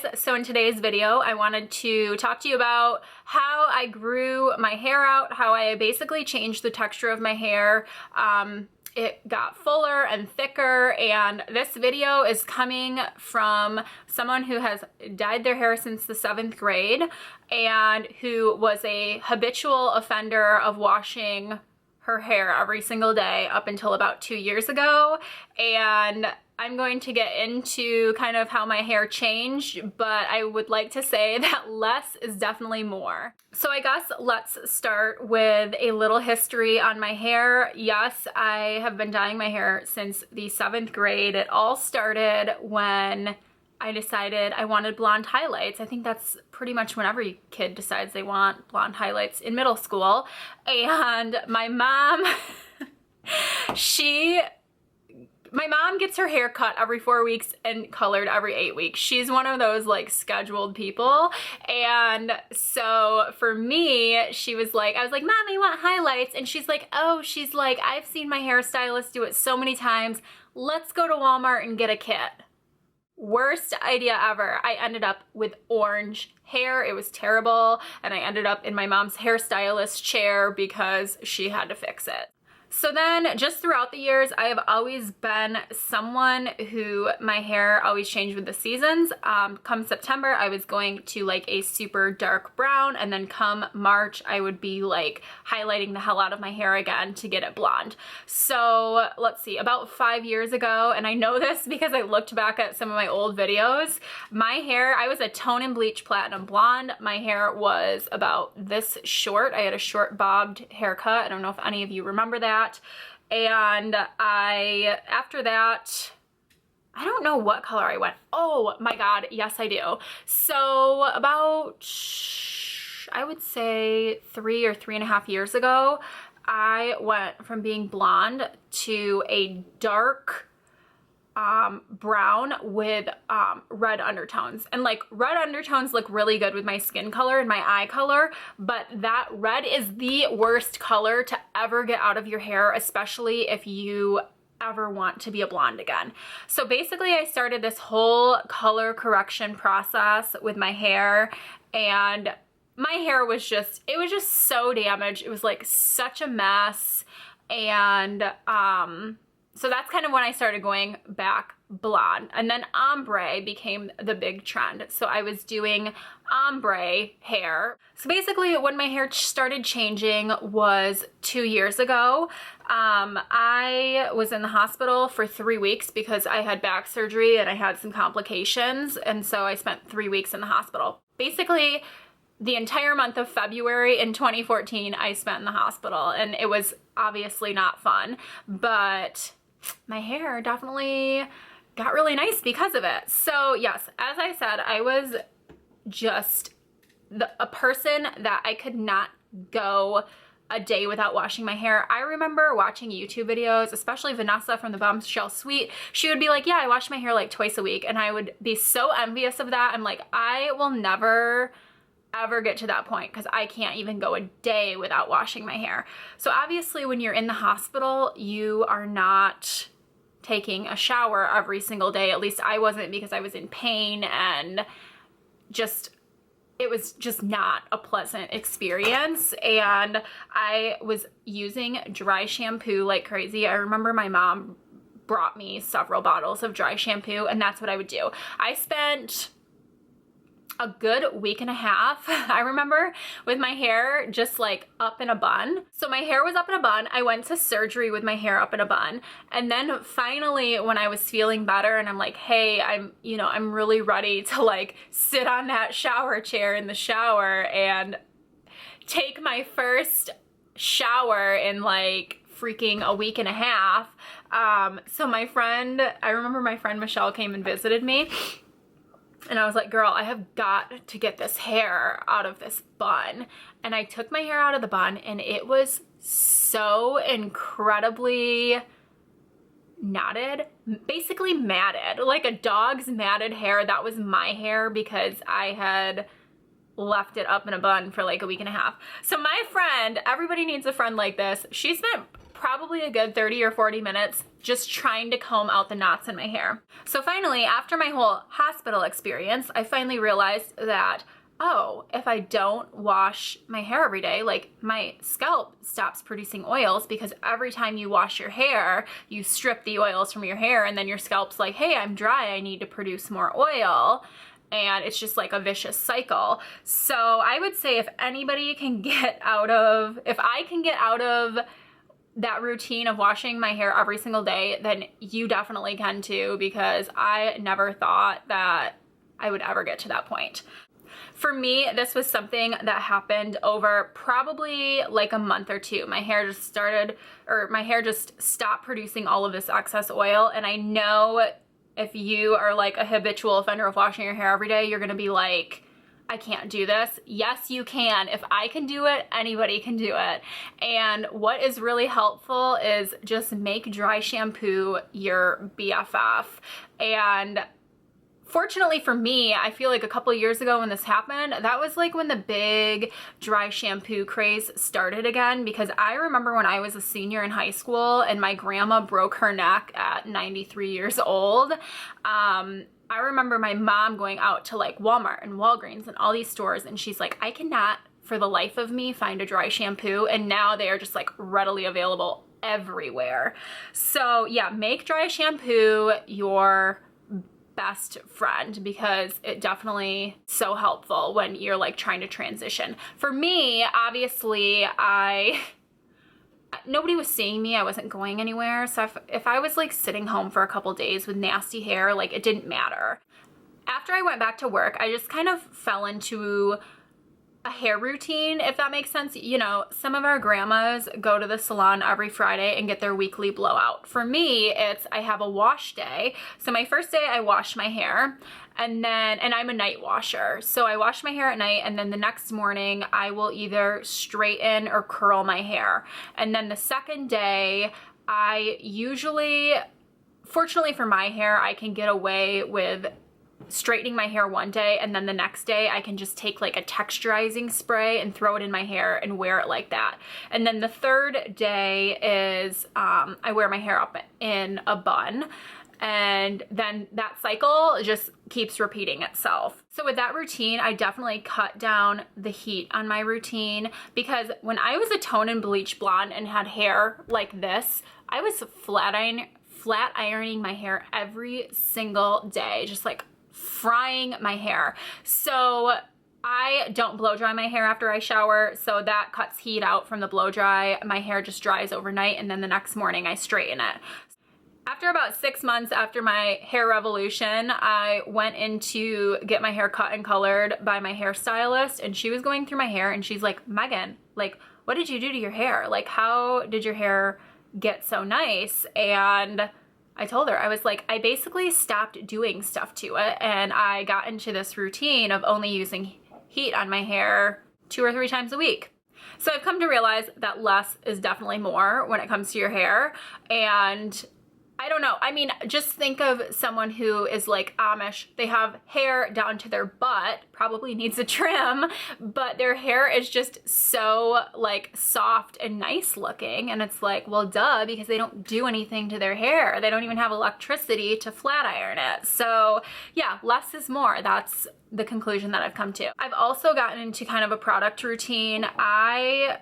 guys, so in today's video I wanted to talk to you about how I grew my hair out, how I basically changed the texture of my hair. It got fuller and thicker, and this video is coming from someone who has dyed their hair since the 7th grade and who was a habitual offender of washing her hair every single day up until about 2 years ago. And I'm going to get into kind of how my hair changed, but I would like to say that less is definitely more. So I guess let's start with a little history on my hair. Yes, I have been dyeing my hair since the 7th grade. It all started when I decided I wanted blonde highlights. I think that's pretty much when every kid decides they want blonde highlights in middle school. And my mom, my mom gets her hair cut every 4 weeks and colored every 8 weeks. She's one of those like scheduled people. And so for me, she was like, I was like, Mom, I want highlights. And she's like, I've seen my hairstylist do it so many times. Let's go to Walmart and get a kit. Worst idea ever. I ended up with orange hair. It was terrible. And I ended up in my mom's hairstylist chair because she had to fix it. So then just throughout the years, I have always been someone who my hair always changed with the seasons. Come September, I was going to like a super dark brown, and then come March, I would be like highlighting the hell out of my hair again to get it blonde. So let's see, about 5 years ago, and I know this because I looked back at some of my old videos, my hair, I was a tone and bleach platinum blonde. My hair was about this short. I had a short bobbed haircut. I don't know if any of you remember that. And after that, I don't know what color I went. Oh my God, yes I do. So about, I would say 3 or 3.5 years ago, I went from being blonde to a dark brown with red undertones. And like red undertones look really good with my skin color and my eye color, but that red is the worst color to ever get out of your hair, especially if you ever want to be a blonde again. So basically I started this whole color correction process with my hair, and my hair was just, it was just so damaged. It was like such a mess. And so that's kind of when I started going back blonde. And then ombre became the big trend. So I was doing ombre hair. So basically when my hair started changing was 2 years ago. I was in the hospital for 3 weeks because I had back surgery and I had some complications. And so I spent 3 weeks in the hospital. Basically, the entire month of February in 2014, I spent in the hospital, and it was obviously not fun, but my hair definitely got really nice because of it. So yes, as I said, I was just a person that I could not go a day without washing my hair. I remember watching YouTube videos, especially Vanessa from the Bombshell Suite. She would be like, yeah, I wash my hair like twice a week. And I would be so envious of that. I'm like, I will never ever get to that point because I can't even go a day without washing my hair. So obviously when you're in the hospital, you are not taking a shower every single day. At least I wasn't, because I was in pain, and just, it was just not a pleasant experience. And I was using dry shampoo like crazy. I remember my mom brought me several bottles of dry shampoo, and that's what I would do. I spent a good week and a half, I remember, with my hair just like up in a bun. So my hair was up in a bun. I went to surgery with my hair up in a bun. And then finally, when I was feeling better and I'm like, hey, I'm really ready to like sit on that shower chair in the shower and take my first shower in like freaking a week and a half. So I remember my friend Michelle came and visited me. And I was like, girl, I have got to get this hair out of this bun. And I took my hair out of the bun, and it was so incredibly knotted, basically matted, like a dog's matted hair. That was my hair because I had left it up in a bun for like a week and a half. So my friend, everybody needs a friend like this. She spent probably a good 30 or 40 minutes just trying to comb out the knots in my hair. So finally, after my whole hospital experience, I finally realized that, oh, if I don't wash my hair every day, like my scalp stops producing oils, because every time you wash your hair, you strip the oils from your hair, and then your scalp's like, hey, I'm dry, I need to produce more oil. And it's just like a vicious cycle. So I would say if anybody can get out of, if I can get out of that routine of washing my hair every single day, then you definitely can too, because I never thought that I would ever get to that point. For me, this was something that happened over probably like a month or two. My hair just stopped producing all of this excess oil. And I know if you are like a habitual offender of washing your hair every day, you're gonna be like, I can't do this. Yes, you can. If I can do it, anybody can do it. And what is really helpful is just make dry shampoo your BFF. And fortunately for me, I feel like a couple years ago when this happened, that was like when the big dry shampoo craze started again, because I remember when I was a senior in high school and my grandma broke her neck at 93 years old. I remember my mom going out to like Walmart and Walgreens and all these stores, and she's like, I cannot for the life of me find a dry shampoo. And now they are just like readily available everywhere. So yeah, make dry shampoo your best friend, because it definitely so helpful when you're like trying to transition. For me, obviously, nobody was seeing me. I wasn't going anywhere. So if I was like sitting home for a couple days with nasty hair, like it didn't matter. After I went back to work, I just kind of fell into a hair routine, if that makes sense. You know, some of our grandmas go to the salon every Friday and get their weekly blowout. For me, I have a wash day. So my first day I wash my hair, and I'm a night washer. So I wash my hair at night, and then the next morning I will either straighten or curl my hair. And then the second day I usually, fortunately for my hair, I can get away with straightening my hair one day, and then the next day I can just take like a texturizing spray and throw it in my hair and wear it like that. And then the third day is I wear my hair up in a bun, and then that cycle just keeps repeating itself. So with that routine, I definitely cut down the heat on my routine, because when I was a tone and bleach blonde and had hair like this, I was flat ironing my hair every single day, just like frying my hair. So I don't blow dry my hair after I shower, so that cuts heat out from the blow dry. My hair just dries overnight, and then the next morning I straighten it. After about 6 months after my hair revolution, I went in to get my hair cut and colored by my hairstylist, and she was going through my hair and she's like, Megan, like, what did you do to your hair? Like, how did your hair get so nice? And I told her, I was like, I basically stopped doing stuff to it, and I got into this routine of only using heat on my hair 2 or 3 times a week. So I've come to realize that less is definitely more when it comes to your hair. And I don't know. I mean, just think of someone who is like Amish. They have hair down to their butt, probably needs a trim, but their hair is just so like soft and nice looking. And it's like, well, duh, because they don't do anything to their hair. They don't even have electricity to flat iron it. So yeah, less is more. That's the conclusion that I've come to. I've also gotten into kind of a product routine. I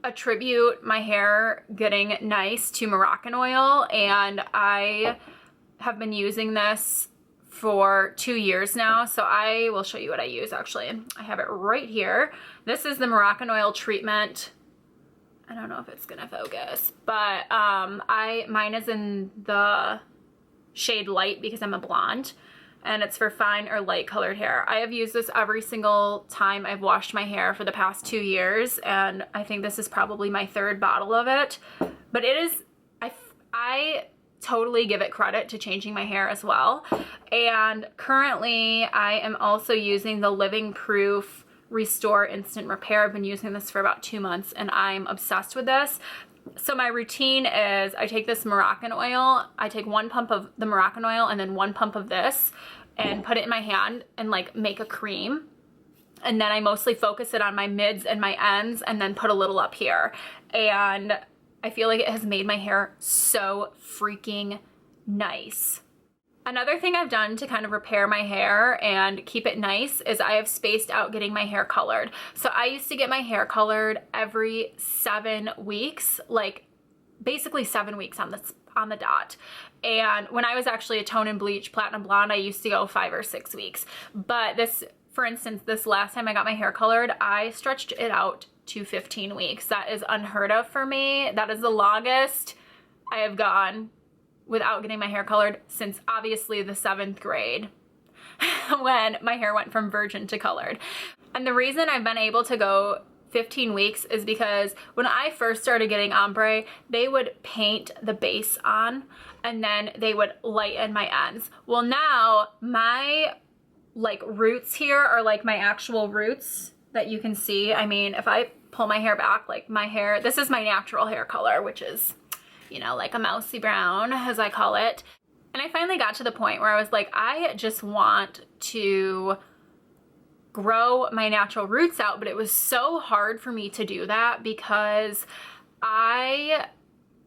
attribute my hair getting nice to Moroccan oil, and I have been using this for 2 years now. So I will show you what I use. Actually, I have it right here. This is the Moroccan oil treatment. I don't know if it's gonna focus, but mine is in the shade light because I'm a blonde, and it's for fine or light colored hair. I have used this every single time I've washed my hair for the past 2 years, and I think this is probably my 3rd bottle of it. But it is, I totally give it credit to changing my hair as well. And currently I am also using the Living Proof Restore Instant Repair. I've been using this for about 2 months, and I'm obsessed with this. So my routine is I take this Moroccan oil, I take 1 pump of the Moroccan oil and then 1 pump of this and put it in my hand and like make a cream. And then I mostly focus it on my mids and my ends and then put a little up here. And I feel like it has made my hair so freaking nice. Another thing I've done to kind of repair my hair and keep it nice is I have spaced out getting my hair colored. So I used to get my hair colored every 7 weeks, like basically 7 weeks on the dot. And when I was actually a tone and bleach platinum blonde, I used to go 5 or 6 weeks. But this, for instance, this last time I got my hair colored, I stretched it out to 15 weeks. That is unheard of for me. That is the longest I have gone without getting my hair colored since obviously the 7th grade when my hair went from virgin to colored. And the reason I've been able to go 15 weeks is because when I first started getting ombre, they would paint the base on and then they would lighten my ends. Well, now my like roots here are like my actual roots that you can see. I mean, if I pull my hair back, like my hair, this is my natural hair color, which is, you know, like a mousy brown, as I call it. And I finally got to the point where I was like, I just want to grow my natural roots out, but it was so hard for me to do that because I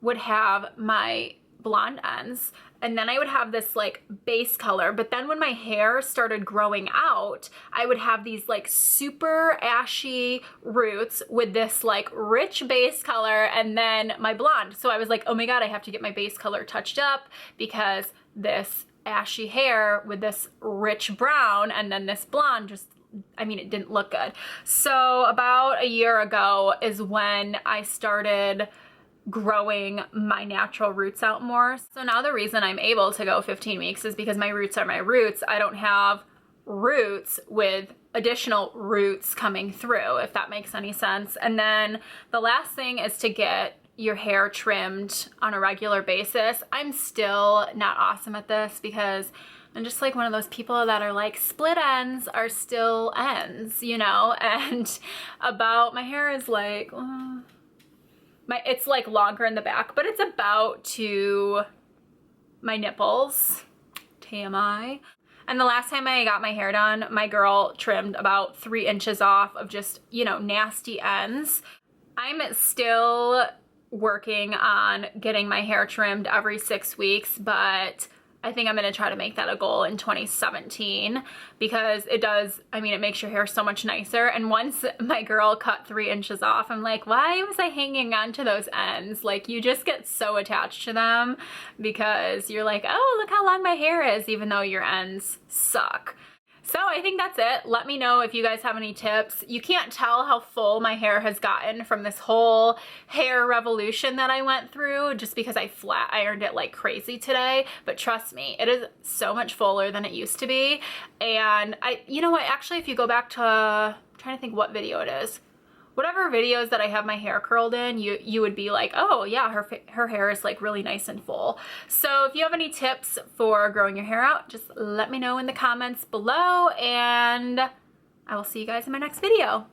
would have my blonde ends and then I would have this like base color, but then when my hair started growing out, I would have these like super ashy roots with this like rich base color and then my blonde. So I was like, oh my God, I have to get my base color touched up because this ashy hair with this rich brown and then this blonde just, I mean, it didn't look good. So about a year ago is when I started growing my natural roots out more. So now the reason I'm able to go 15 weeks is because my roots are my roots. I don't have roots with additional roots coming through, if that makes any sense. And then the last thing is to get your hair trimmed on a regular basis. I'm still not awesome at this because I'm just like one of those people that are like, split ends are still ends, you know? And about my hair is like, it's like longer in the back, but it's about to my nipples, TMI. And the last time I got my hair done, my girl trimmed about 3 inches off of just, you know, nasty ends. I'm still working on getting my hair trimmed every 6 weeks, but I think I'm going to try to make that a goal in 2017 because it does, I mean, it makes your hair so much nicer. And once my girl cut 3 inches off, I'm like, why was I hanging on to those ends? Like, you just get so attached to them because you're like, oh, look how long my hair is, even though your ends suck. So I think that's it. Let me know if you guys have any tips. You can't tell how full my hair has gotten from this whole hair revolution that I went through just because I flat ironed it like crazy today. But trust me, it is so much fuller than it used to be. And you know what, actually, if you go back to, I'm trying to think what video it is. Whatever videos that I have my hair curled in, you would be like, oh yeah, her hair is like really nice and full. So if you have any tips for growing your hair out, just let me know in the comments below and I will see you guys in my next video.